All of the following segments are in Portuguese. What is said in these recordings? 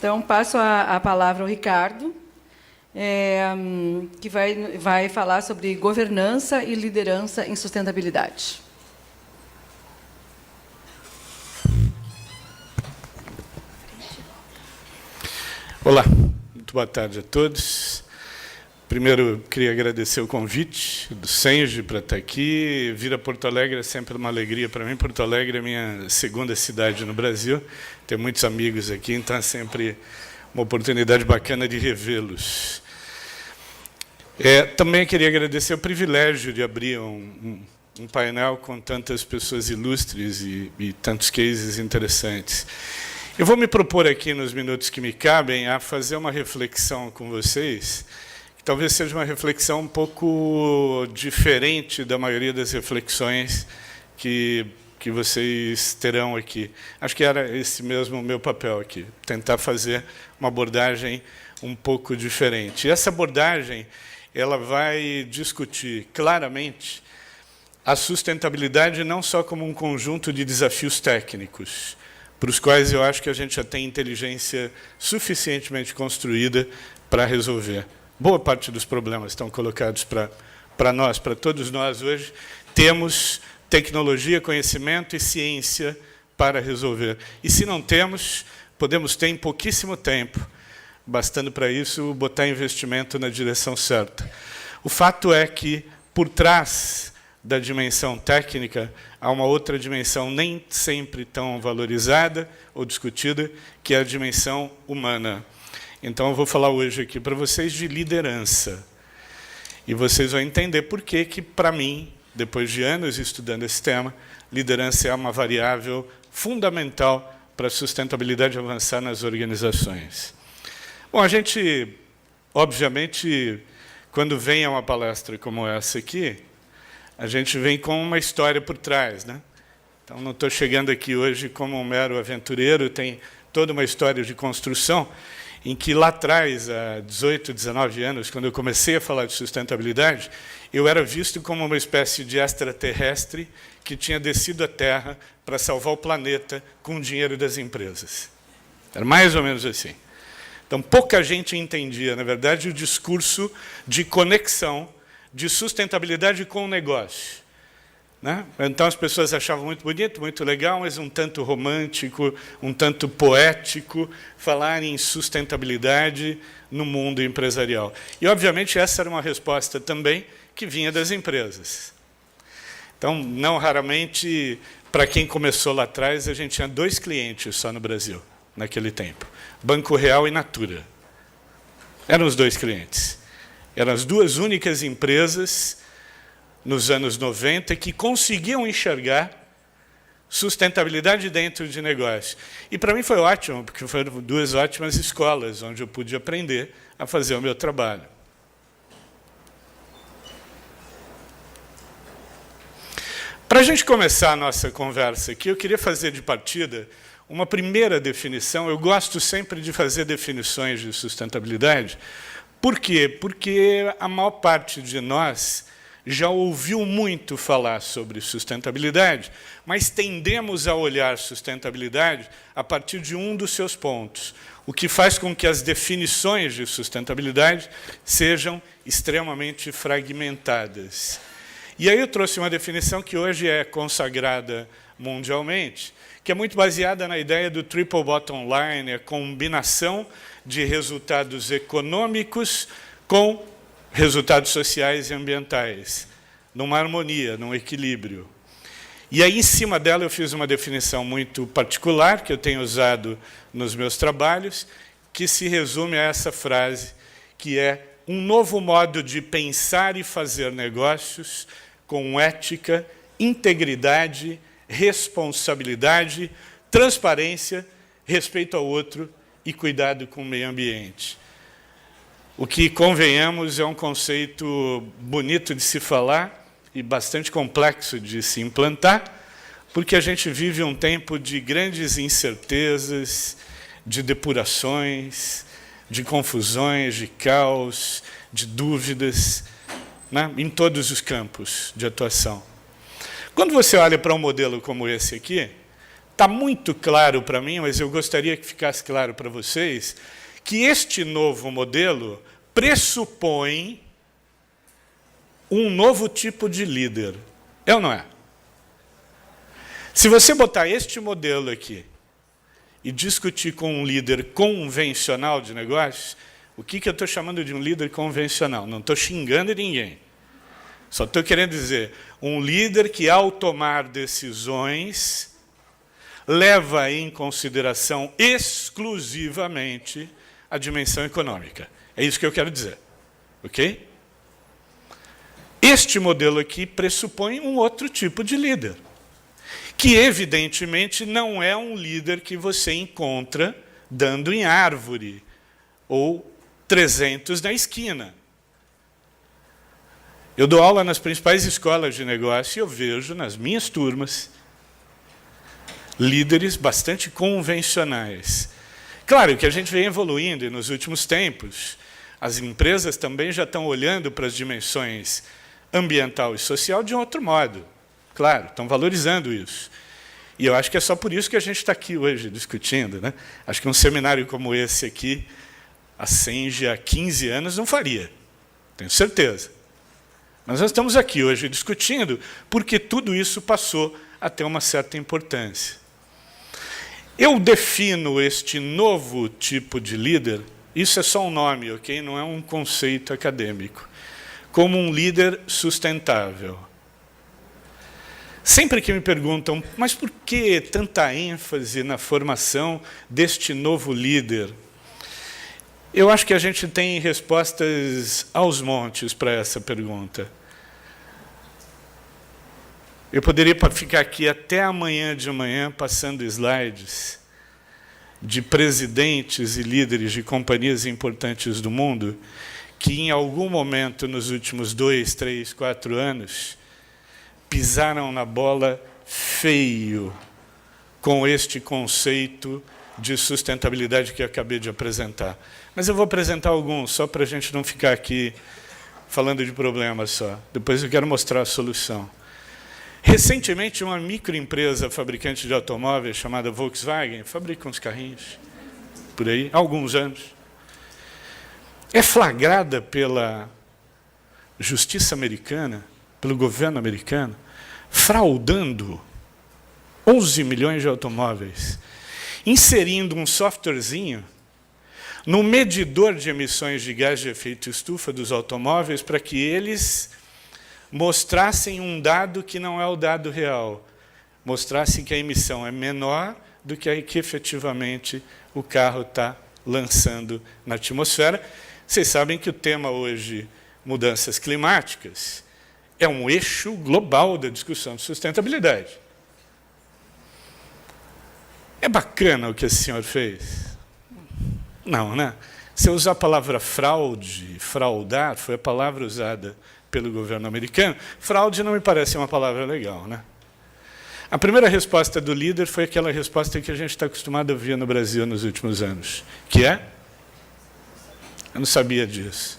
Então, passo a palavra ao Ricardo, que vai falar sobre governança e liderança em sustentabilidade. Olá, muito boa tarde a todos. Primeiro, queria agradecer o convite do Senge para estar aqui. Vir a Porto Alegre é sempre uma alegria para mim. Porto Alegre é a minha segunda cidade no Brasil. Tenho muitos amigos aqui, então é sempre uma oportunidade bacana de revê-los. Também queria agradecer o privilégio de abrir um painel com tantas pessoas ilustres e tantos cases interessantes. Eu vou me propor aqui, nos minutos que me cabem, a fazer uma reflexão com vocês, que talvez seja uma reflexão um pouco diferente da maioria das reflexões que vocês terão aqui. Acho que era esse mesmo o meu papel aqui, tentar fazer uma abordagem um pouco diferente. E essa abordagem ela vai discutir claramente a sustentabilidade não só como um conjunto de desafios técnicos, para os quais eu acho que a gente já tem inteligência suficientemente construída para resolver. Boa parte dos problemas estão colocados para nós, para todos nós hoje. Temos tecnologia, conhecimento e ciência para resolver. E se não temos, podemos ter em pouquíssimo tempo, bastando para isso botar investimento na direção certa. O fato é que, por trás da dimensão técnica, há uma outra dimensão nem sempre tão valorizada ou discutida, que é a dimensão humana. Então, eu vou falar hoje aqui para vocês de liderança. E vocês vão entender por que, para mim, depois de anos estudando esse tema, liderança é uma variável fundamental para a sustentabilidade avançar nas organizações. Bom, a gente, obviamente, quando vem a uma palestra como essa aqui, a gente vem com uma história por trás, né? Então, não estou chegando aqui hoje como um mero aventureiro, tem toda uma história de construção, em que lá atrás, há 18, 19 anos, quando eu comecei a falar de sustentabilidade, eu era visto como uma espécie de extraterrestre que tinha descido à Terra para salvar o planeta com o dinheiro das empresas. Era mais ou menos assim. Então, pouca gente entendia, na verdade, o discurso de conexão de sustentabilidade com o negócio, né? Então, as pessoas achavam muito bonito, muito legal, mas um tanto romântico, um tanto poético, falar em sustentabilidade no mundo empresarial. E, obviamente, essa era uma resposta também que vinha das empresas. Então, não raramente, para quem começou lá atrás, a gente tinha 2 clientes só no Brasil, naquele tempo. Banco Real e Natura. Eram os 2 clientes. Eram as 2 únicas empresas, nos anos 90, que conseguiam enxergar sustentabilidade dentro de negócio. E, para mim, foi ótimo, porque foram 2 ótimas escolas, onde eu pude aprender a fazer o meu trabalho. Para a gente começar a nossa conversa aqui, eu queria fazer de partida uma primeira definição. Eu gosto sempre de fazer definições de sustentabilidade. Por quê? Porque a maior parte de nós já ouviu muito falar sobre sustentabilidade, mas tendemos a olhar sustentabilidade a partir de um dos seus pontos, o que faz com que as definições de sustentabilidade sejam extremamente fragmentadas. E aí eu trouxe uma definição que hoje é consagrada mundialmente, que é muito baseada na ideia do triple bottom line, a combinação de resultados econômicos com resultados sociais e ambientais, numa harmonia, num equilíbrio. E aí, em cima dela, eu fiz uma definição muito particular, que eu tenho usado nos meus trabalhos, que se resume a essa frase, que é um novo modo de pensar e fazer negócios com ética, integridade, responsabilidade, transparência, respeito ao outro e cuidado com o meio ambiente. O que, convenhamos, é um conceito bonito de se falar e bastante complexo de se implantar, porque a gente vive um tempo de grandes incertezas, de depurações, de confusões, de caos, de dúvidas, né, em todos os campos de atuação. Quando você olha para um modelo como esse aqui, Está muito claro para mim, mas eu gostaria que ficasse claro para vocês, que este novo modelo pressupõe um novo tipo de líder. É ou não é? Se você botar este modelo aqui e discutir com um líder convencional de negócios, o que eu estou chamando de um líder convencional? Não estou xingando ninguém. Só estou querendo dizer, um líder que, ao tomar decisões, leva em consideração exclusivamente a dimensão econômica. É isso que eu quero dizer. Ok? Este modelo aqui pressupõe um outro tipo de líder, que, evidentemente, não é um líder que você encontra dando em árvore ou 300 na esquina. Eu dou aula nas principais escolas de negócio e eu vejo, nas minhas turmas, líderes bastante convencionais. Claro que a gente vem evoluindo e, nos últimos tempos, as empresas também já estão olhando para as dimensões ambiental e social de um outro modo. Claro, estão valorizando isso. E eu acho que é só por isso que a gente está aqui hoje discutindo, né? Acho que um seminário como esse aqui, a Senge, há 15 anos, não faria. Tenho certeza. Mas nós estamos aqui hoje discutindo porque tudo isso passou a ter uma certa importância. Eu defino este novo tipo de líder, isso é só um nome, ok? Não é um conceito acadêmico, como um líder sustentável. Sempre que me perguntam, mas por que tanta ênfase na formação deste novo líder? Eu acho que a gente tem respostas aos montes para essa pergunta. Eu poderia ficar aqui até amanhã de manhã passando slides de presidentes e líderes de companhias importantes do mundo que, em algum momento, nos últimos 2, 3, 4 anos, pisaram na bola feio com este conceito de sustentabilidade que eu acabei de apresentar. Mas eu vou apresentar alguns, só para a gente não ficar aqui falando de problemas só. Depois eu quero mostrar a solução. Recentemente, uma microempresa fabricante de automóveis chamada Volkswagen, fabrica uns carrinhos por aí, há alguns anos, é flagrada pela justiça americana, pelo governo americano, fraudando 11 milhões de automóveis, inserindo um softwarezinho no medidor de emissões de gás de efeito estufa dos automóveis para que eles mostrassem um dado que não é o dado real, mostrassem que a emissão é menor do que a que efetivamente o carro está lançando na atmosfera. Vocês sabem que o tema hoje, mudanças climáticas, é um eixo global da discussão de sustentabilidade. É bacana o que esse senhor fez? Não, né? Se eu usar a palavra fraude, fraudar, foi a palavra usada pelo governo americano, fraude não me parece uma palavra legal, né? A primeira resposta do líder foi aquela resposta que a gente está acostumado a ver no Brasil nos últimos anos, que é... Eu não sabia disso.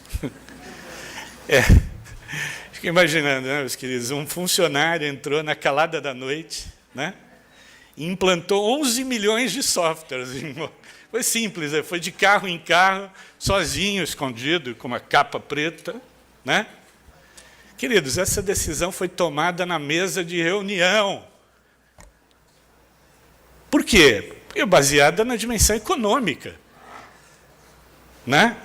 Fiquei imaginando, né, meus queridos, um funcionário entrou na calada da noite, né, e implantou 11 milhões de softwares. Foi simples, foi de carro em carro, sozinho, escondido, com uma capa preta, né? Queridos, essa decisão foi tomada na mesa de reunião. Por quê? Porque baseada na dimensão econômica, né?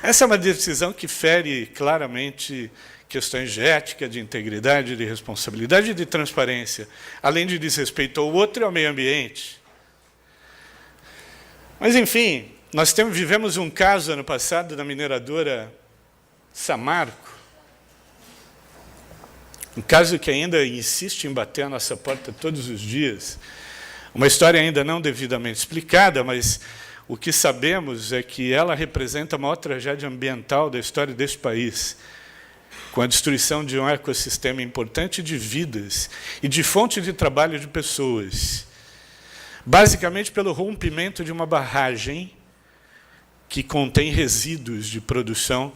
Essa é uma decisão que fere claramente questões de ética, de integridade, de responsabilidade e de transparência, além de desrespeito ao outro e ao meio ambiente. Mas, enfim, nós vivemos um caso ano passado da mineradora Samarco, um caso que ainda insiste em bater a nossa porta todos os dias. Uma história ainda não devidamente explicada, mas o que sabemos é que ela representa a maior tragédia ambiental da história deste país, com a destruição de um ecossistema importante de vidas e de fonte de trabalho de pessoas, basicamente pelo rompimento de uma barragem que contém resíduos de produção,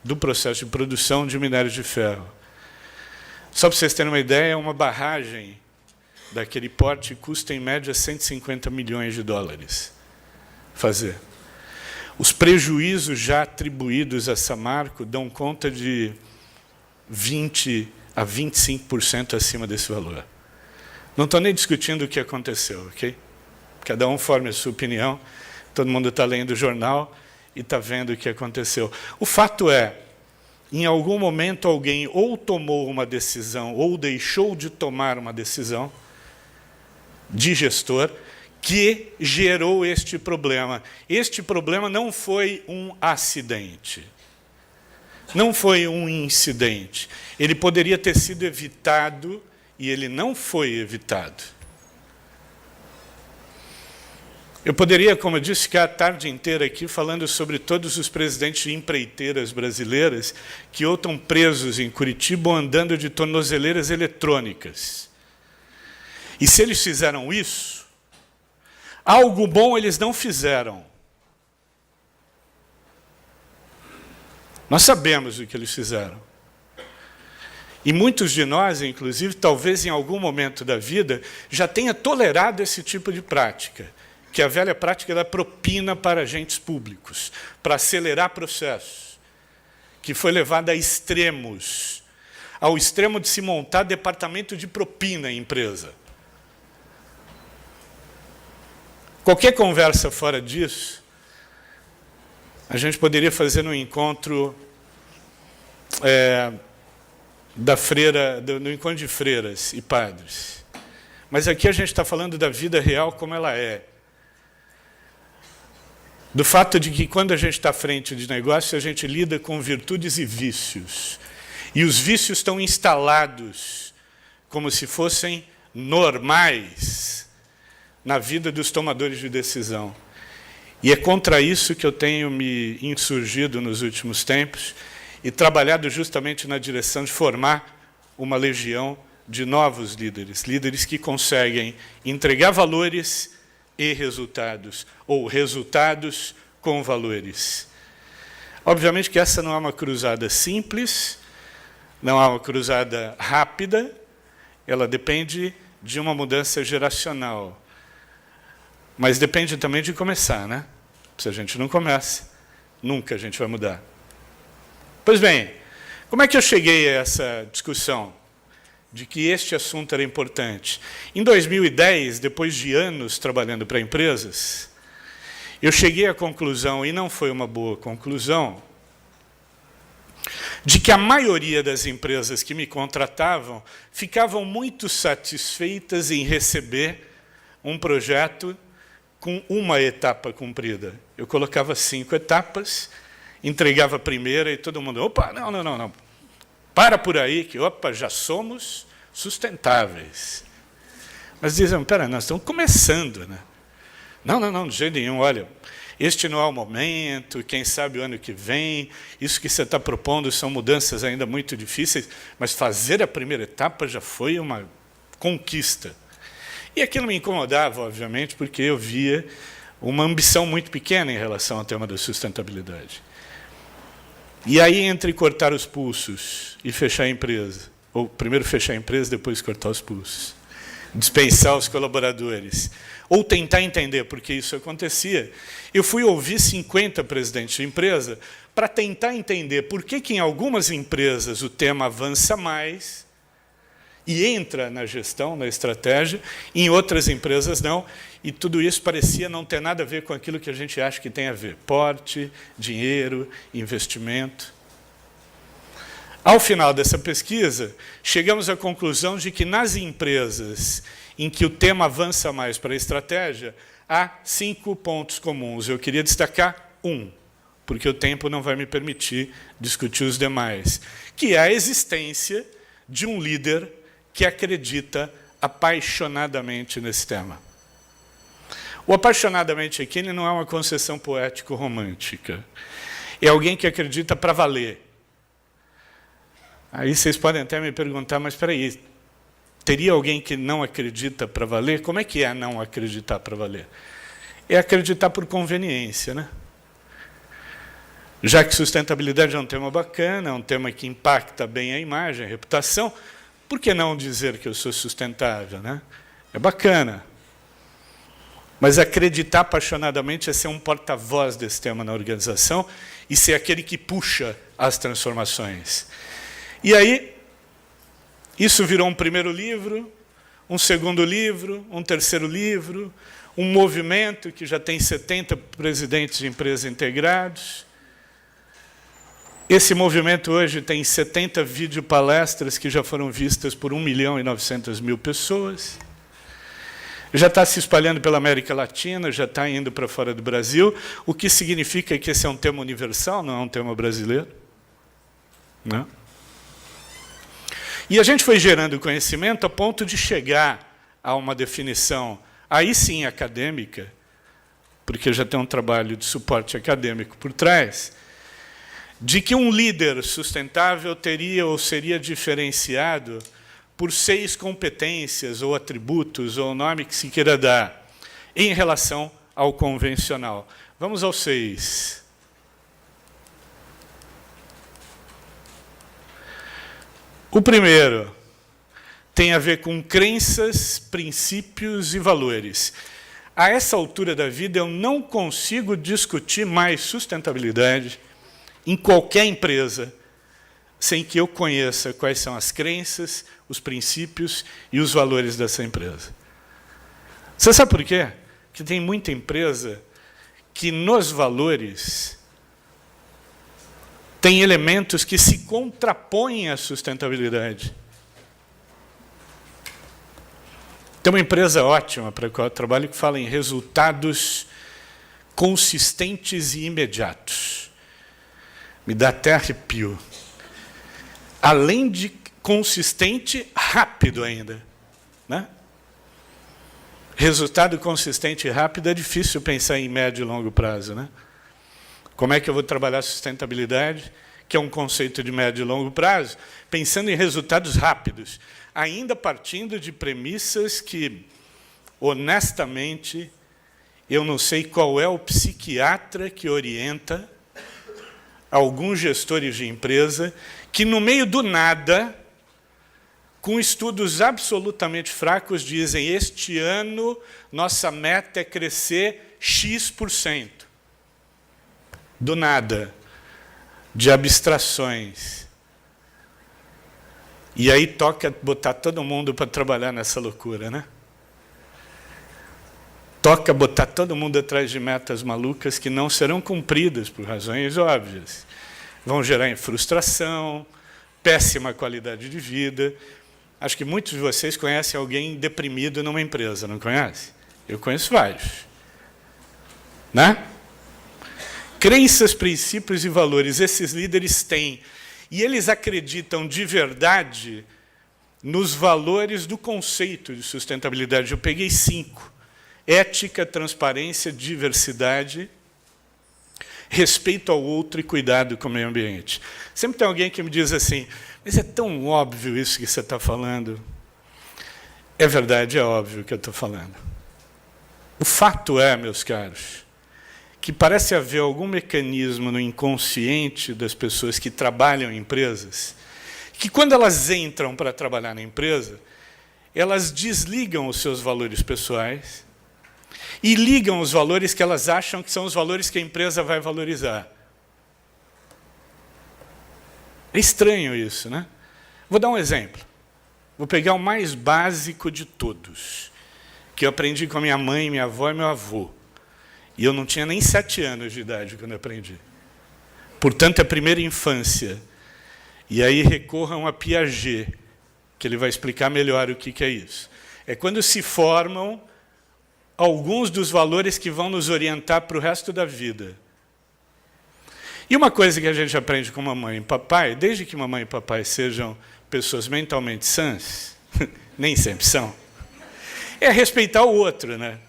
do processo de produção de minério de ferro. Só para vocês terem uma ideia, uma barragem daquele porte custa, em média, 150 milhões de dólares fazer. Os prejuízos já atribuídos a Samarco dão conta de 20% a 25% acima desse valor. Não estou nem discutindo o que aconteceu, ok? Cada um forme a sua opinião, todo mundo está lendo o jornal e está vendo o que aconteceu. O fato é, em algum momento alguém ou tomou uma decisão ou deixou de tomar uma decisão de gestor que gerou este problema. Este problema não foi um acidente, não foi um incidente. Ele poderia ter sido evitado e ele não foi evitado. Eu poderia, como eu disse, ficar a tarde inteira aqui falando sobre todos os presidentes de empreiteiras brasileiras que ou estão presos em Curitiba ou andando de tornozeleiras eletrônicas. E se eles fizeram isso, algo bom eles não fizeram. Nós sabemos o que eles fizeram. E muitos de nós, inclusive, talvez em algum momento da vida, já tenha tolerado esse tipo de prática, que é a velha prática da propina para agentes públicos, para acelerar processos, que foi levada a extremos, ao extremo de se montar departamento de propina em empresa. Qualquer conversa fora disso, a gente poderia fazer no encontro no encontro de freiras e padres. Mas aqui a gente está falando da vida real como ela é. Do fato de que, quando a gente está à frente de negócio, a gente lida com virtudes e vícios. E os vícios estão instalados como se fossem normais na vida dos tomadores de decisão. E é contra isso que eu tenho me insurgido nos últimos tempos e trabalhado justamente na direção de formar uma legião de novos líderes, líderes que conseguem entregar valores e resultados, ou resultados com valores. Obviamente que essa não é uma cruzada simples, não é uma cruzada rápida, ela depende de uma mudança geracional. Mas depende também de começar, né? Se a gente não começa, nunca a gente vai mudar. Pois bem, como é que eu cheguei a essa discussão de que este assunto era importante? Em 2010, depois de anos trabalhando para empresas, eu cheguei à conclusão, e não foi uma boa conclusão, de que a maioria das empresas que me contratavam ficavam muito satisfeitas em receber um projeto com uma etapa cumprida. Eu colocava 5 etapas, entregava a primeira e todo mundo, opa, não. Para por aí, que opa, já somos sustentáveis. Mas dizem, pera, nós estamos começando, né? Não, de jeito nenhum, olha, este não é o momento, quem sabe o ano que vem, isso que você está propondo são mudanças ainda muito difíceis, mas fazer a primeira etapa já foi uma conquista. E aquilo me incomodava, obviamente, porque eu via uma ambição muito pequena em relação ao tema da sustentabilidade. E aí, entre cortar os pulsos e fechar a empresa, ou primeiro fechar a empresa, depois cortar os pulsos, dispensar os colaboradores, ou tentar entender por que isso acontecia, eu fui ouvir 50 presidentes de empresa para tentar entender por que em algumas empresas o tema avança mais e entra na gestão, na estratégia, em outras empresas não, e tudo isso parecia não ter nada a ver com aquilo que a gente acha que tem a ver, porte, dinheiro, investimento. Ao final dessa pesquisa, chegamos à conclusão de que nas empresas em que o tema avança mais para a estratégia, há 5 pontos comuns. Eu queria destacar um, porque o tempo não vai me permitir discutir os demais, que é a existência de um líder que acredita apaixonadamente nesse tema. O apaixonadamente aqui ele não é uma concessão poético-romântica. É alguém que acredita para valer. Aí vocês podem até me perguntar, mas espera aí, teria alguém que não acredita para valer? Como é que é não acreditar para valer? É acreditar por conveniência, né? Já que sustentabilidade é um tema bacana, é um tema que impacta bem a imagem, a reputação, por que não dizer que eu sou sustentável, né? É bacana. Mas acreditar apaixonadamente é ser um porta-voz desse tema na organização e ser aquele que puxa as transformações. E aí, isso virou um primeiro livro, um segundo livro, um terceiro livro, um movimento que já tem 70 presidentes de empresas integrados. Esse movimento hoje tem 70 videopalestras que já foram vistas por 1.900.000 pessoas. Já está se espalhando pela América Latina, já está indo para fora do Brasil, o que significa que esse é um tema universal, não é um tema brasileiro. Não? E a gente foi gerando conhecimento a ponto de chegar a uma definição, aí sim acadêmica, porque já tem um trabalho de suporte acadêmico por trás, de que um líder sustentável teria ou seria diferenciado por 6 competências ou atributos, ou o nome que se queira dar, em relação ao convencional. Vamos aos 6. O primeiro tem a ver com crenças, princípios e valores. A essa altura da vida, eu não consigo discutir mais sustentabilidade em qualquer empresa sem que eu conheça quais são as crenças, os princípios e os valores dessa empresa. Você sabe por quê? Porque tem muita empresa que, nos valores, tem elementos que se contrapõem à sustentabilidade. Tem uma empresa ótima para a qual eu trabalho que fala em resultados consistentes e imediatos. Me dá até arrepio. Além de consistente, rápido ainda. Né? Resultado consistente e rápido é difícil pensar em médio e longo prazo. Né? Como é que eu vou trabalhar sustentabilidade, que é um conceito de médio e longo prazo, pensando em resultados rápidos, ainda partindo de premissas que, honestamente, eu não sei qual é o psiquiatra que orienta alguns gestores de empresa que, no meio do nada, com estudos absolutamente fracos, dizem: este ano nossa meta é crescer X%. Do nada, de abstrações. E aí toca botar todo mundo para trabalhar nessa loucura, né? Toca botar todo mundo atrás de metas malucas que não serão cumpridas por razões óbvias. Vão gerar frustração, péssima qualidade de vida. Acho que muitos de vocês conhecem alguém deprimido numa empresa, não conhece? Eu conheço vários. Né? Crenças, princípios e valores, esses líderes têm. E eles acreditam de verdade nos valores do conceito de sustentabilidade. Eu peguei 5. Ética, transparência, diversidade, respeito ao outro e cuidado com o meio ambiente. Sempre tem alguém que me diz assim: mas é tão óbvio isso que você está falando. É verdade, é óbvio que eu estou falando. O fato é, meus caros, que parece haver algum mecanismo no inconsciente das pessoas que trabalham em empresas, que quando elas entram para trabalhar na empresa, elas desligam os seus valores pessoais e ligam os valores que elas acham que são os valores que a empresa vai valorizar. É estranho isso, né? Vou dar um exemplo. Vou pegar o mais básico de todos, que eu aprendi com a minha mãe, minha avó e meu avô. E eu não tinha nem 7 anos de idade quando eu aprendi. Portanto, é a primeira infância. E aí recorram a Piaget, que ele vai explicar melhor o que é isso. É quando se formam alguns dos valores que vão nos orientar para o resto da vida. E uma coisa que a gente aprende com mamãe e papai, desde que mamãe e papai sejam pessoas mentalmente sãs, nem sempre são, é respeitar o outro, né?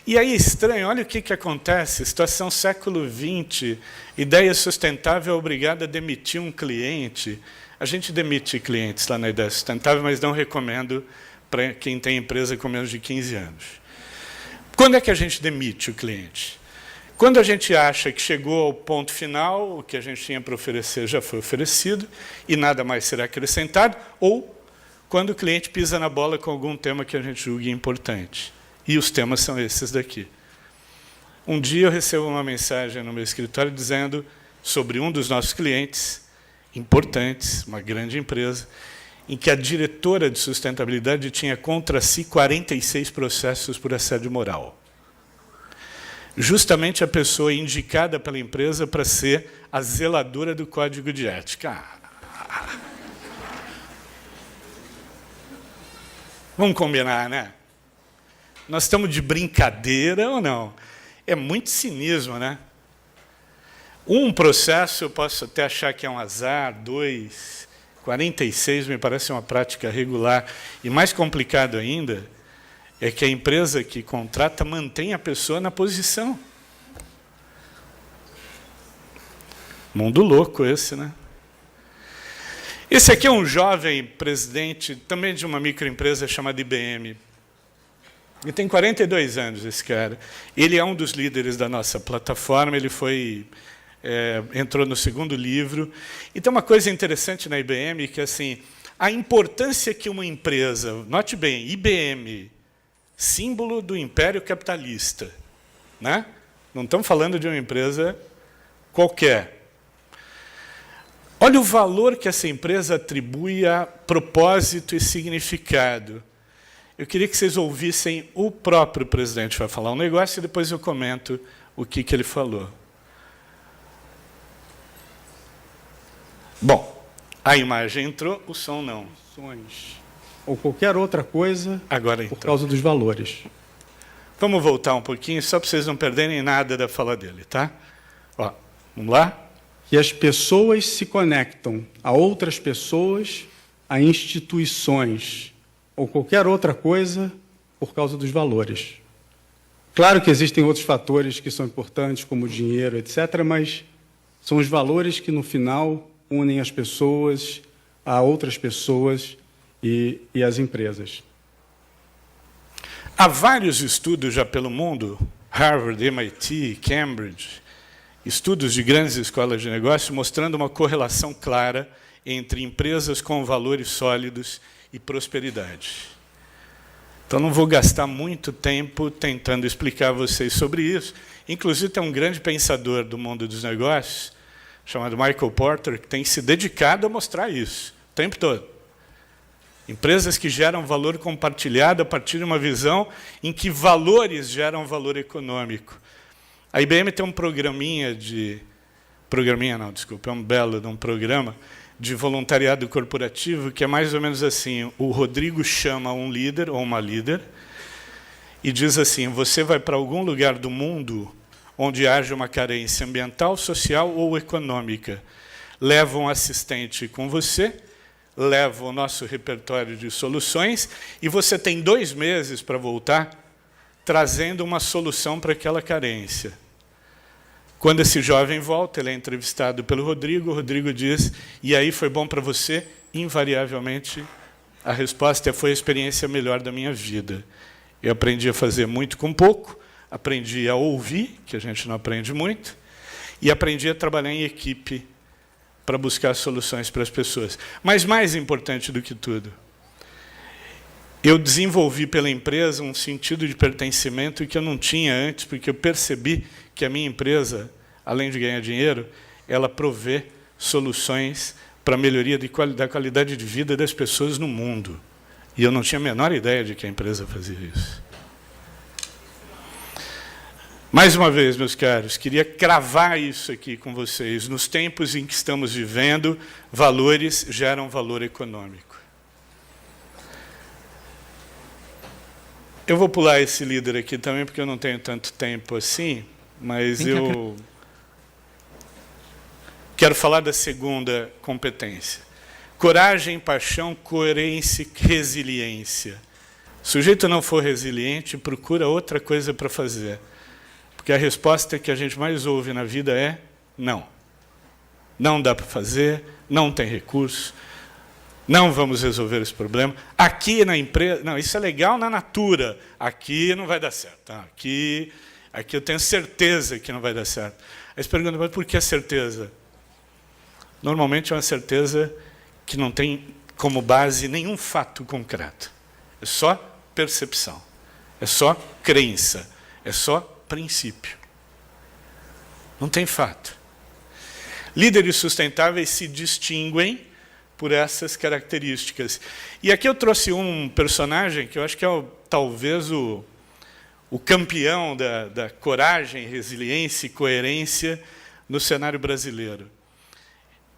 E aí, estranho, olha o que acontece, situação século XX, ideia sustentável é obrigada a demitir um cliente. A gente demite clientes lá na Ideia Sustentável, mas não recomendo para quem tem empresa com menos de 15 anos. Quando é que a gente demite o cliente? Quando a gente acha que chegou ao ponto final, o que a gente tinha para oferecer já foi oferecido, e nada mais será acrescentado, ou quando o cliente pisa na bola com algum tema que a gente julgue importante. E os temas são esses daqui. Um dia eu recebo uma mensagem no meu escritório dizendo sobre um dos nossos clientes importantes, uma grande empresa, em que a diretora de sustentabilidade tinha contra si 46 processos por assédio moral. Justamente a pessoa indicada pela empresa para ser a zeladora do código de ética. Vamos combinar, né? Nós estamos de brincadeira ou não? É muito cinismo, né? Um processo eu posso até achar que é um azar, 2, 46 me parece uma prática regular. E mais complicado ainda é que a empresa que contrata mantém a pessoa na posição. Mundo louco esse, né? Esse aqui é um jovem presidente também de uma microempresa chamada IBM. Ele tem 42 anos, esse cara. Ele é um dos líderes da nossa plataforma, ele entrou no segundo livro. E tem uma coisa interessante na IBM, que assim, a importância que uma empresa, note bem, IBM, símbolo do império capitalista, né? Não estamos falando de uma empresa qualquer. Olha o valor que essa empresa atribui a propósito e significado. Eu queria que vocês ouvissem o próprio presidente vai falar um negócio e depois eu comento o que ele falou. Bom, a imagem entrou, o som não. Ou qualquer outra coisa Agora, então, por causa dos valores. Vamos voltar um pouquinho, só para vocês não perderem nada da fala dele, tá? Ó, vamos lá? Que as pessoas se conectam a outras pessoas, a instituições, ou qualquer outra coisa por causa dos valores. Claro que existem outros fatores que são importantes, como o dinheiro, etc., mas são os valores que, no final, unem as pessoas a outras pessoas e as empresas. Há vários estudos já pelo mundo, Harvard, MIT, Cambridge, estudos de grandes escolas de negócio mostrando uma correlação clara entre empresas com valores sólidos e prosperidade. Então, não vou gastar muito tempo tentando explicar a vocês sobre isso. Inclusive, tem um grande pensador do mundo dos negócios, chamado Michael Porter, que tem se dedicado a mostrar isso o tempo todo. Empresas que geram valor compartilhado a partir de uma visão em que valores geram valor econômico. A IBM tem um programinha de... Programinha não, desculpa, é um belo de um programa de voluntariado corporativo que é mais ou menos assim, o Rodrigo chama um líder ou uma líder e diz assim, você vai para algum lugar do mundo onde haja uma carência ambiental, social ou econômica. Leva um assistente com você, leva o nosso repertório de soluções e você tem 2 meses para voltar trazendo uma solução para aquela carência. Quando esse jovem volta, ele é entrevistado pelo Rodrigo, o Rodrigo diz, e aí foi bom para você? Invariavelmente, a resposta foi a experiência melhor da minha vida. Eu aprendi a fazer muito com pouco, aprendi a ouvir, que a gente não aprende muito, e aprendi a trabalhar em equipe para buscar soluções para as pessoas. Mas mais importante do que tudo, eu desenvolvi pela empresa um sentido de pertencimento que eu não tinha antes, porque eu percebi que a minha empresa, além de ganhar dinheiro, ela provê soluções para a melhoria da qualidade de vida das pessoas no mundo. E eu não tinha a menor ideia de que a empresa fazia isso. Mais uma vez, meus caros, queria cravar isso aqui com vocês. Nos tempos em que estamos vivendo, valores geram valor econômico. Eu vou pular esse líder aqui também, porque eu não tenho tanto tempo assim, mas eu quero falar da segunda competência. Coragem, paixão, coerência e resiliência. Se o sujeito não for resiliente, procura outra coisa para fazer. Porque a resposta que a gente mais ouve na vida é não. Não dá para fazer, não tem recurso, não vamos resolver esse problema. Aqui na empresa... Não, isso é legal na Natura. Aqui não vai dar certo. Aqui eu tenho certeza que não vai dar certo. Aí você pergunta, mas por que a certeza? Normalmente é uma certeza que não tem como base nenhum fato concreto. É só percepção, é só crença, é só princípio. Não tem fato. Líderes sustentáveis se distinguem por essas características. E aqui eu trouxe um personagem que eu acho que é talvez o campeão da coragem, resiliência e coerência no cenário brasileiro.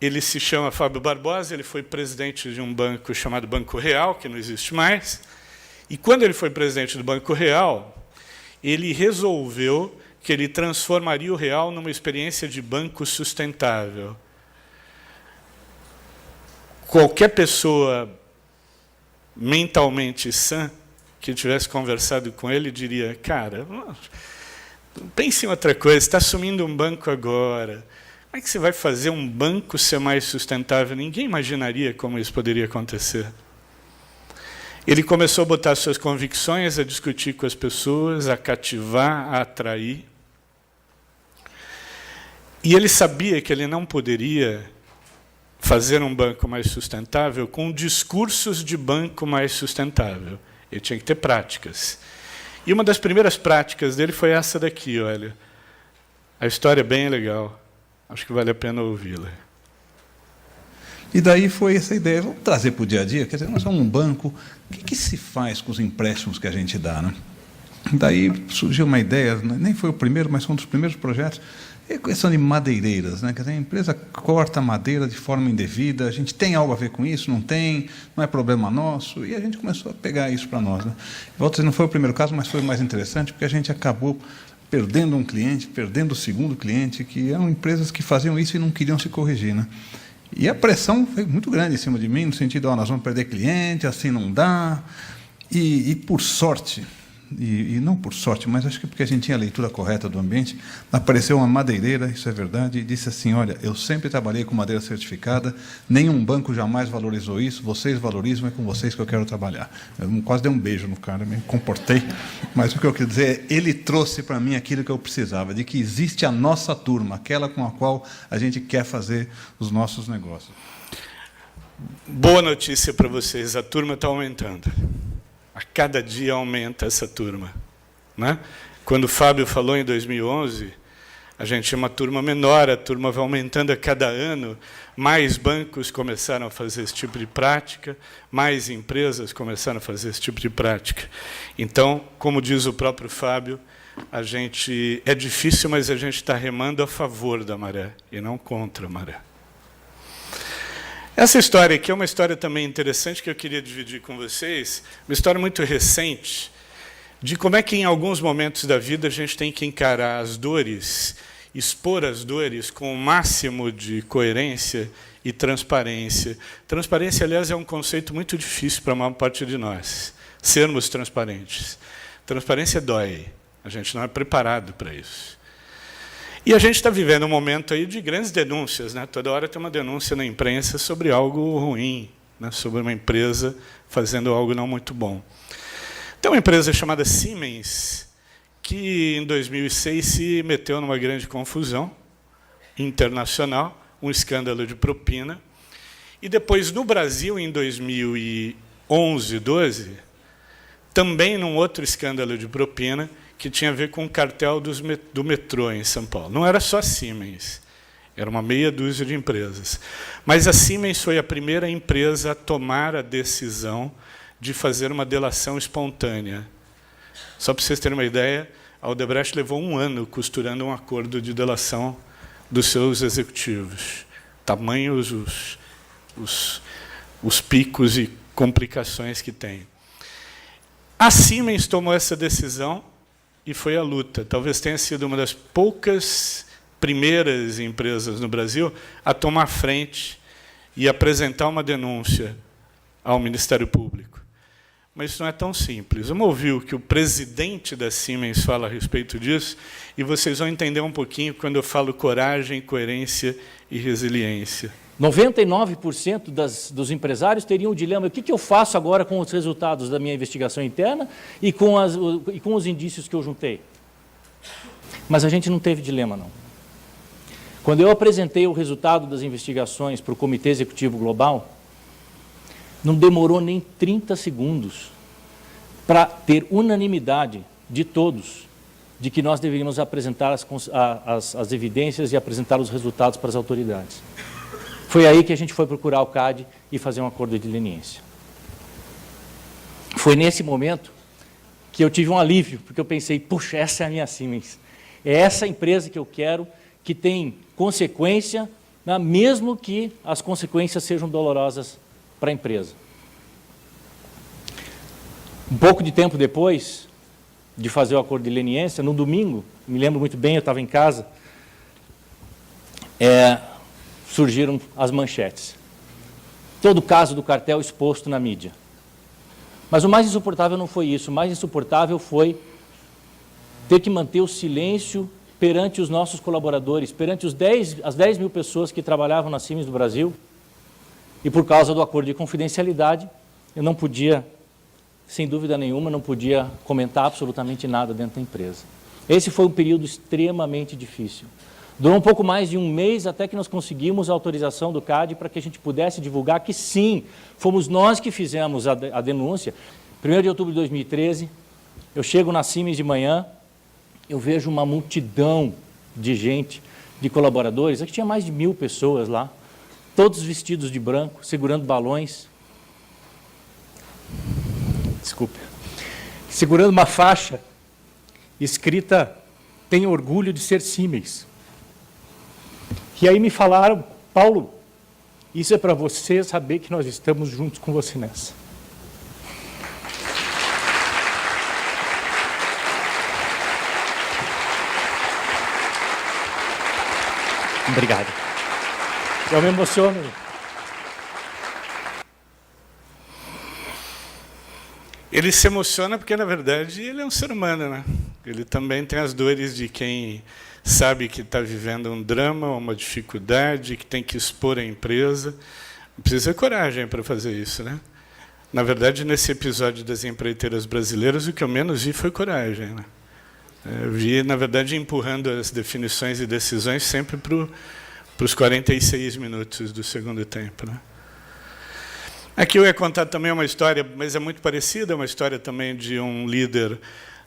Ele se chama Fábio Barbosa, ele foi presidente de um banco chamado Banco Real, que não existe mais. E quando ele foi presidente do Banco Real, ele resolveu que ele transformaria o Real numa experiência de banco sustentável. Qualquer pessoa mentalmente sã que tivesse conversado com ele diria, cara, pense em outra coisa, está assumindo um banco agora. Como é que você vai fazer um banco ser mais sustentável? Ninguém imaginaria como isso poderia acontecer. Ele começou a botar suas convicções, a discutir com as pessoas, a cativar, a atrair. E ele sabia que ele não poderia fazer um banco mais sustentável com discursos de banco mais sustentável. Ele tinha que ter práticas. E uma das primeiras práticas dele foi essa daqui, olha. A história é bem legal. Acho que vale a pena ouvi-la. E daí foi essa ideia, vamos trazer para o dia a dia, quer dizer, nós somos um banco, o que se faz com os empréstimos que a gente dá, né? Daí surgiu uma ideia, nem foi o primeiro, mas foi um dos primeiros projetos, é questão de madeireiras, né? Quer dizer, a empresa corta madeira de forma indevida, a gente tem algo a ver com isso, não tem, não é problema nosso, e a gente começou a pegar isso para nós, né? Volto a dizer, não foi o primeiro caso, mas foi o mais interessante, porque a gente acabou perdendo um cliente, perdendo o segundo cliente, que eram empresas que faziam isso e não queriam se corrigir, né? E a pressão foi muito grande em cima de mim, no sentido, nós vamos perder cliente, assim não dá, e por sorte, e não por sorte, mas acho que porque a gente tinha a leitura correta do ambiente, apareceu uma madeireira, isso é verdade, e disse assim, olha, eu sempre trabalhei com madeira certificada, nenhum banco jamais valorizou isso, vocês valorizam, é com vocês que eu quero trabalhar. Eu quase dei um beijo no cara, me comportei, mas o que eu quero dizer é, ele trouxe para mim aquilo que eu precisava, de que existe a nossa turma, aquela com a qual a gente quer fazer os nossos negócios. Boa notícia para vocês, a turma está aumentando. A cada dia aumenta essa turma, né? Quando o Fábio falou em 2011, a gente tinha uma turma menor, a turma vai aumentando a cada ano, mais bancos começaram a fazer esse tipo de prática, mais empresas começaram a fazer esse tipo de prática. Então, como diz o próprio Fábio, é difícil, mas a gente está remando a favor da maré e não contra a maré. Essa história aqui é uma história também interessante que eu queria dividir com vocês, uma história muito recente, de como é que em alguns momentos da vida a gente tem que encarar as dores, expor as dores com o máximo de coerência e transparência. Transparência, aliás, é um conceito muito difícil para a maior parte de nós, sermos transparentes. Transparência dói, a gente não é preparado para isso. E a gente está vivendo um momento aí de grandes denúncias, né? Toda hora tem uma denúncia na imprensa sobre algo ruim, né? Sobre uma empresa fazendo algo não muito bom. Tem uma empresa chamada Siemens, que em 2006 se meteu numa grande confusão internacional, um escândalo de propina, e depois no Brasil, em 2011, 12, também num outro escândalo de propina, que tinha a ver com o cartel do metrô em São Paulo. Não era só a Siemens, era uma meia dúzia de empresas. Mas a Siemens foi a primeira empresa a tomar a decisão de fazer uma delação espontânea. Só para vocês terem uma ideia, a Odebrecht levou 1 ano costurando um acordo de delação dos seus executivos. Tamanhos os picos e complicações que tem. A Siemens tomou essa decisão e foi à luta. Talvez tenha sido uma das poucas primeiras empresas no Brasil a tomar frente e apresentar uma denúncia ao Ministério Público. Mas isso não é tão simples. Vamos ouvir o que o presidente da Siemens fala a respeito disso, e vocês vão entender um pouquinho quando eu falo coragem, coerência e resiliência. 99% dos empresários teriam o dilema: o que eu faço agora com os resultados da minha investigação interna e com os indícios que eu juntei? Mas a gente não teve dilema, não. Quando eu apresentei o resultado das investigações para o Comitê Executivo Global, Não demorou nem 30 segundos para ter unanimidade de todos de que nós deveríamos apresentar as evidências e apresentar os resultados para as autoridades. Foi aí que a gente foi procurar o CAD e fazer um acordo de leniência. Foi nesse momento que eu tive um alívio, porque eu pensei, puxa, essa é a minha Siemens. É essa empresa que eu quero, que tem consequência, né, mesmo que as consequências sejam dolorosas para a empresa. Um pouco de tempo depois de fazer o acordo de leniência, no domingo, me lembro muito bem, eu estava em casa, surgiram as manchetes. Todo o caso do cartel exposto na mídia. Mas o mais insuportável não foi isso, o mais insuportável foi ter que manter o silêncio perante os nossos colaboradores, perante as 10 mil pessoas que trabalhavam na Siemens do Brasil, e por causa do acordo de confidencialidade, eu não podia, sem dúvida nenhuma, não podia comentar absolutamente nada dentro da empresa. Esse foi um período extremamente difícil. Durou um pouco mais de um mês até que nós conseguimos a autorização do CAD para que a gente pudesse divulgar que sim, fomos nós que fizemos a denúncia. 1º de outubro de 2013, eu chego na Siemens de manhã, eu vejo uma multidão de gente, de colaboradores, aqui tinha mais de 1000 pessoas lá, todos vestidos de branco, segurando balões. Desculpe. Segurando uma faixa escrita, tenho orgulho de ser Siemens. E aí me falaram, Paulo, isso é para você saber que nós estamos juntos com você nessa. Obrigado. Eu me emociono. Ele se emociona porque, na verdade, ele é um ser humano, né? Ele também tem as dores de quem sabe que está vivendo um drama, uma dificuldade, que tem que expor a empresa. Precisa ter coragem para fazer isso, né? Na verdade, nesse episódio das empreiteiras brasileiras, o que eu menos vi foi coragem, né? Eu vi, na verdade, empurrando as definições e decisões sempre para os 46 minutos do segundo tempo, né? Aqui eu ia contar também uma história, mas é muito parecida, uma história também de um líder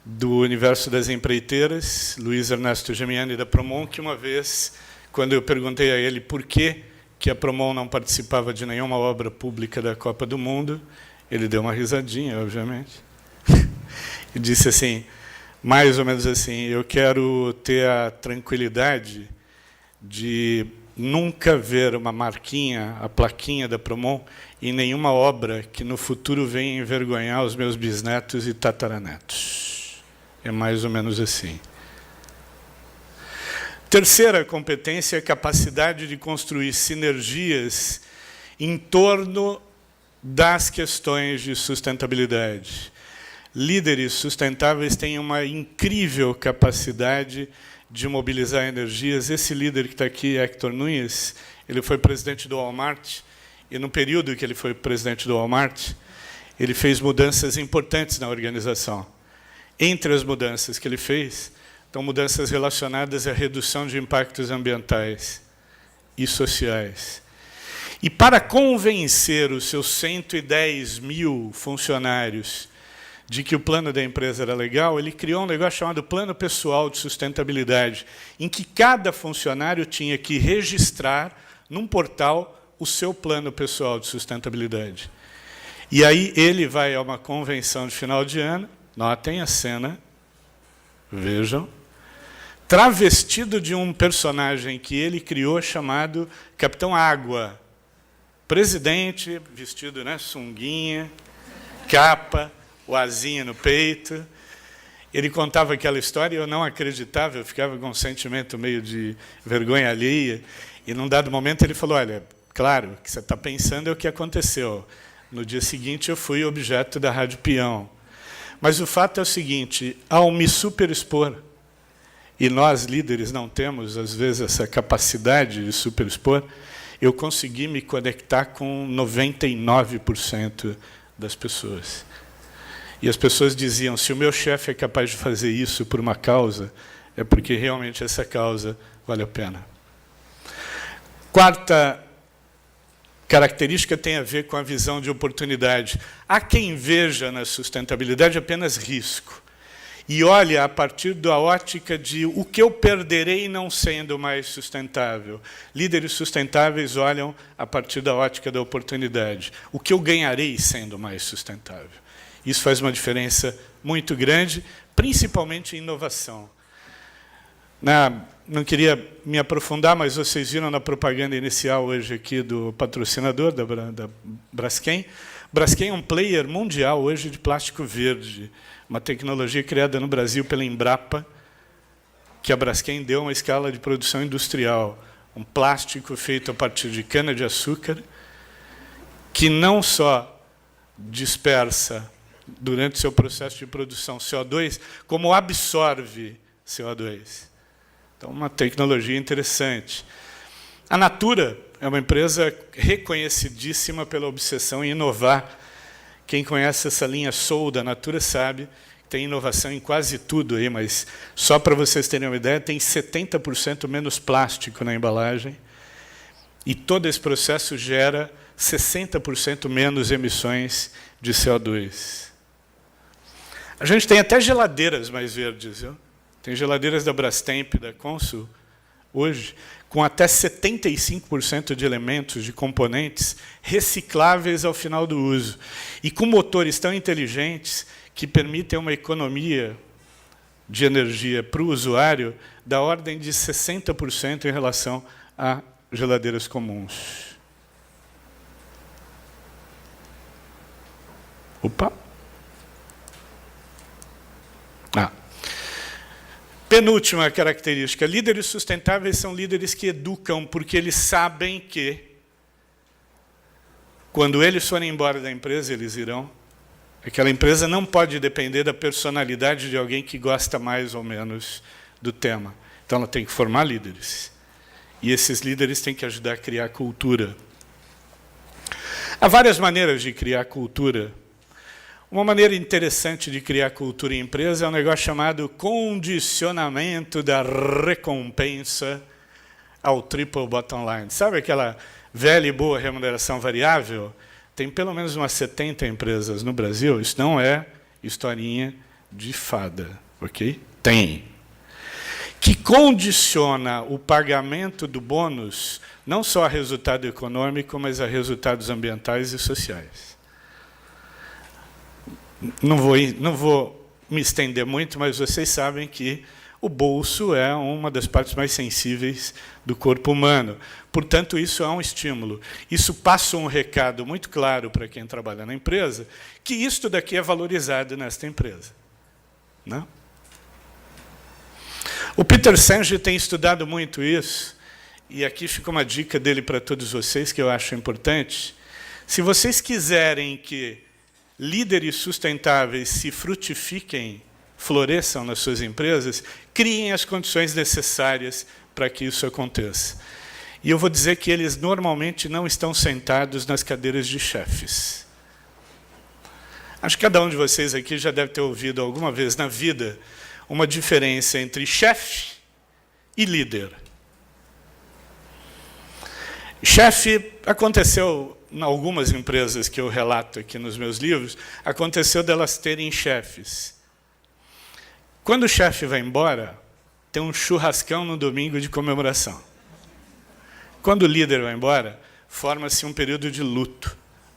do universo das empreiteiras, Luiz Ernesto Gemiani, da Promon, que uma vez, quando eu perguntei a ele por que a Promon não participava de nenhuma obra pública da Copa do Mundo, ele deu uma risadinha, obviamente, e disse assim, mais ou menos assim, eu quero ter a tranquilidade de nunca ver uma marquinha, a plaquinha da Promon, em nenhuma obra que no futuro venha envergonhar os meus bisnetos e tataranetos. É mais ou menos assim. Terceira competência é a capacidade de construir sinergias em torno das questões de sustentabilidade. Líderes sustentáveis têm uma incrível capacidade de mobilizar energias. Esse líder que está aqui, Hector Nunes, ele foi presidente do Walmart, e no período que ele foi presidente do Walmart, ele fez mudanças importantes na organização. Entre as mudanças que ele fez, estão mudanças relacionadas à redução de impactos ambientais e sociais. E para convencer os seus 110 mil funcionários de que o plano da empresa era legal, ele criou um negócio chamado Plano Pessoal de Sustentabilidade, em que cada funcionário tinha que registrar num portal o seu plano pessoal de sustentabilidade. E aí ele vai a uma convenção de final de ano, notem a cena, vejam, travestido de um personagem que ele criou chamado Capitão Água. Presidente, vestido, né, sunguinha, capa, o asinho no peito. Ele contava aquela história e eu não acreditava, eu ficava com um sentimento meio de vergonha alheia. E, num dado momento, ele falou, olha, claro, o que você está pensando é o que aconteceu. No dia seguinte, eu fui objeto da Rádio Peão. Mas o fato é o seguinte, ao me superexpor, e nós, líderes, não temos, às vezes, essa capacidade de superexpor, eu consegui me conectar com 99% das pessoas. E as pessoas diziam, se o meu chefe é capaz de fazer isso por uma causa, é porque realmente essa causa vale a pena. Quarta característica tem a ver com a visão de oportunidade. Há quem veja na sustentabilidade apenas risco e olha a partir da ótica de o que eu perderei não sendo mais sustentável. Líderes sustentáveis olham a partir da ótica da oportunidade. O que eu ganharei sendo mais sustentável. Isso faz uma diferença muito grande, principalmente em inovação. Não queria me aprofundar, mas vocês viram na propaganda inicial hoje aqui do patrocinador da Braskem. Braskem é um player mundial hoje de plástico verde, uma tecnologia criada no Brasil pela Embrapa, que a Braskem deu uma escala de produção industrial. Um plástico feito a partir de cana-de-açúcar, que não só dispersa, durante seu processo de produção, CO2, como absorve CO2. Então, uma tecnologia interessante. A Natura é uma empresa reconhecidíssima pela obsessão em inovar. Quem conhece essa linha Soul da Natura sabe que tem inovação em quase tudo aí, mas só para vocês terem uma ideia, tem 70% menos plástico na embalagem e todo esse processo gera 60% menos emissões de CO2. A gente tem até geladeiras mais verdes, viu? Tem geladeiras da Brastemp, da Consul, hoje, com até 75% de elementos, de componentes, recicláveis ao final do uso. E com motores tão inteligentes que permitem uma economia de energia para o usuário da ordem de 60% em relação a geladeiras comuns. Opa! Penúltima característica, líderes sustentáveis são líderes que educam, porque eles sabem que, quando eles forem embora da empresa, eles irão. Aquela empresa não pode depender da personalidade de alguém que gosta mais ou menos do tema. Então, ela tem que formar líderes. E esses líderes têm que ajudar a criar cultura. Há várias maneiras de criar cultura. Uma maneira interessante de criar cultura em empresa é um negócio chamado condicionamento da recompensa ao triple bottom line. Sabe aquela velha e boa remuneração variável? Tem pelo menos umas 70 empresas no Brasil. Isso não é historinha de fada, ok? Tem. Que condiciona o pagamento do bônus não só a resultado econômico, mas a resultados ambientais e sociais. Não vou me estender muito, mas vocês sabem que o bolso é uma das partes mais sensíveis do corpo humano. Portanto, isso é um estímulo. Isso passa um recado muito claro para quem trabalha na empresa, que isto daqui é valorizado nesta empresa. Não? O Peter Senge tem estudado muito isso, e aqui fica uma dica dele para todos vocês, que eu acho importante. Se vocês quiserem que líderes sustentáveis se frutifiquem, floresçam nas suas empresas, criem as condições necessárias para que isso aconteça. E eu vou dizer que eles normalmente não estão sentados nas cadeiras de chefes. Acho que cada um de vocês aqui já deve ter ouvido alguma vez na vida uma diferença entre chefe e líder. Chefe aconteceu em algumas empresas que eu relato aqui nos meus livros, aconteceu delas terem chefes. Quando o chefe vai embora, tem um churrascão no domingo de comemoração. Quando o líder vai embora, forma-se um período de luto,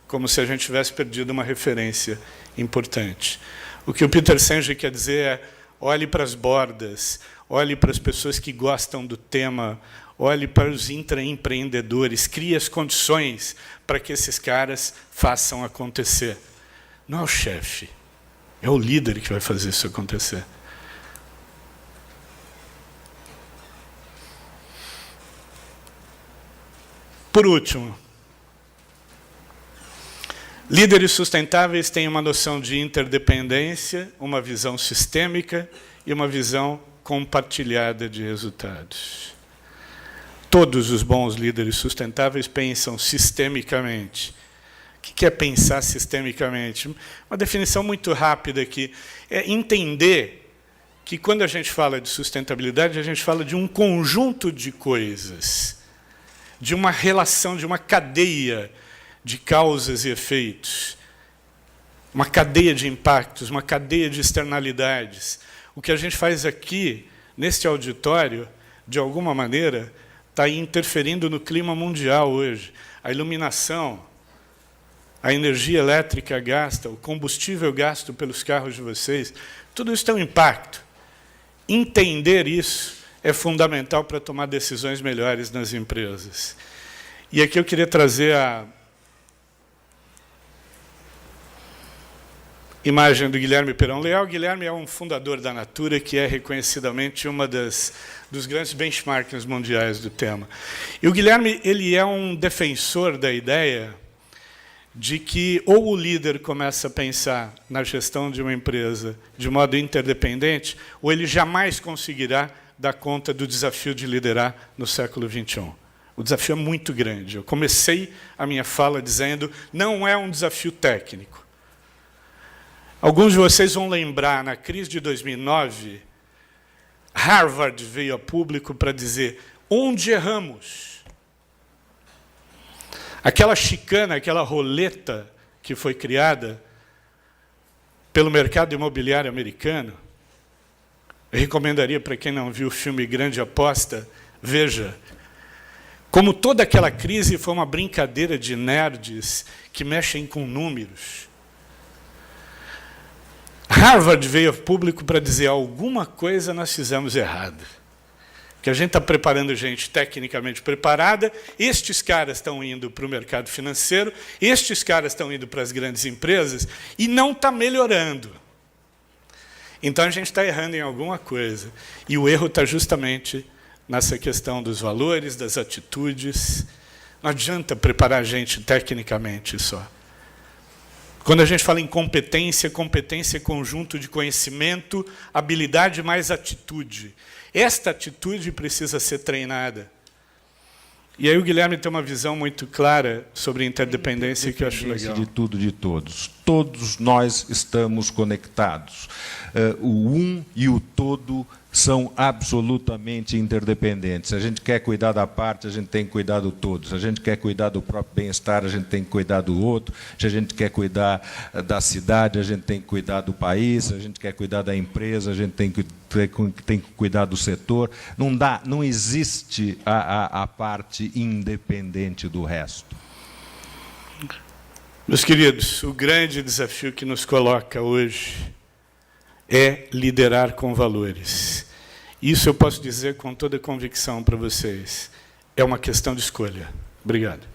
como se a gente tivesse perdido uma referência importante. O que o Peter Senge quer dizer é: olhe para as bordas, olhe para as pessoas que gostam do tema, olhe para os intraempreendedores, crie as condições para que esses caras façam acontecer. Não é o chefe, é o líder que vai fazer isso acontecer. Por último, líderes sustentáveis têm uma noção de interdependência, uma visão sistêmica e uma visão compartilhada de resultados. Todos os bons líderes sustentáveis pensam sistemicamente. O que é pensar sistemicamente? Uma definição muito rápida aqui é entender que, quando a gente fala de sustentabilidade, a gente fala de um conjunto de coisas, de uma relação, de uma cadeia de causas e efeitos, uma cadeia de impactos, uma cadeia de externalidades. O que a gente faz aqui, neste auditório, de alguma maneira, está interferindo no clima mundial hoje. A iluminação, a energia elétrica gasta, o combustível gasto pelos carros de vocês, tudo isso tem um impacto. Entender isso é fundamental para tomar decisões melhores nas empresas. E aqui eu queria trazer a imagem do Guilherme Perón Leal. Guilherme é um fundador da Natura, que é reconhecidamente uma dos grandes benchmarks mundiais do tema. E o Guilherme ele é um defensor da ideia de que ou o líder começa a pensar na gestão de uma empresa de modo interdependente, ou ele jamais conseguirá dar conta do desafio de liderar no século XXI. O desafio é muito grande. Eu comecei a minha fala dizendo não é um desafio técnico. Alguns de vocês vão lembrar, na crise de 2009, Harvard veio a público para dizer onde erramos. Aquela chicana, aquela roleta que foi criada pelo mercado imobiliário americano, eu recomendaria para quem não viu o filme Grande Aposta, veja, como toda aquela crise foi uma brincadeira de nerds que mexem com números. Harvard veio a público para dizer alguma coisa nós fizemos errado. Que a gente está preparando gente tecnicamente preparada, estes caras estão indo para o mercado financeiro, estes caras estão indo para as grandes empresas e não está melhorando. Então, a gente está errando em alguma coisa. E o erro está justamente nessa questão dos valores, das atitudes. Não adianta preparar a gente tecnicamente só. Quando a gente fala em competência, competência é conjunto de conhecimento, habilidade mais atitude. Esta atitude precisa ser treinada. E aí o Guilherme tem uma visão muito clara sobre interdependência que eu acho legal. De tudo, de todos. Todos nós estamos conectados. O um e o todo são absolutamente interdependentes. Se a gente quer cuidar da parte, a gente tem que cuidar do todo. Se a gente quer cuidar do próprio bem-estar, a gente tem que cuidar do outro. Se a gente quer cuidar da cidade, a gente tem que cuidar do país. Se a gente quer cuidar da empresa, a gente tem que cuidar do setor. Não existe a parte independente do resto. Meus queridos, o grande desafio que nos coloca hoje é liderar com valores. Isso eu posso dizer com toda convicção para vocês. É uma questão de escolha. Obrigado.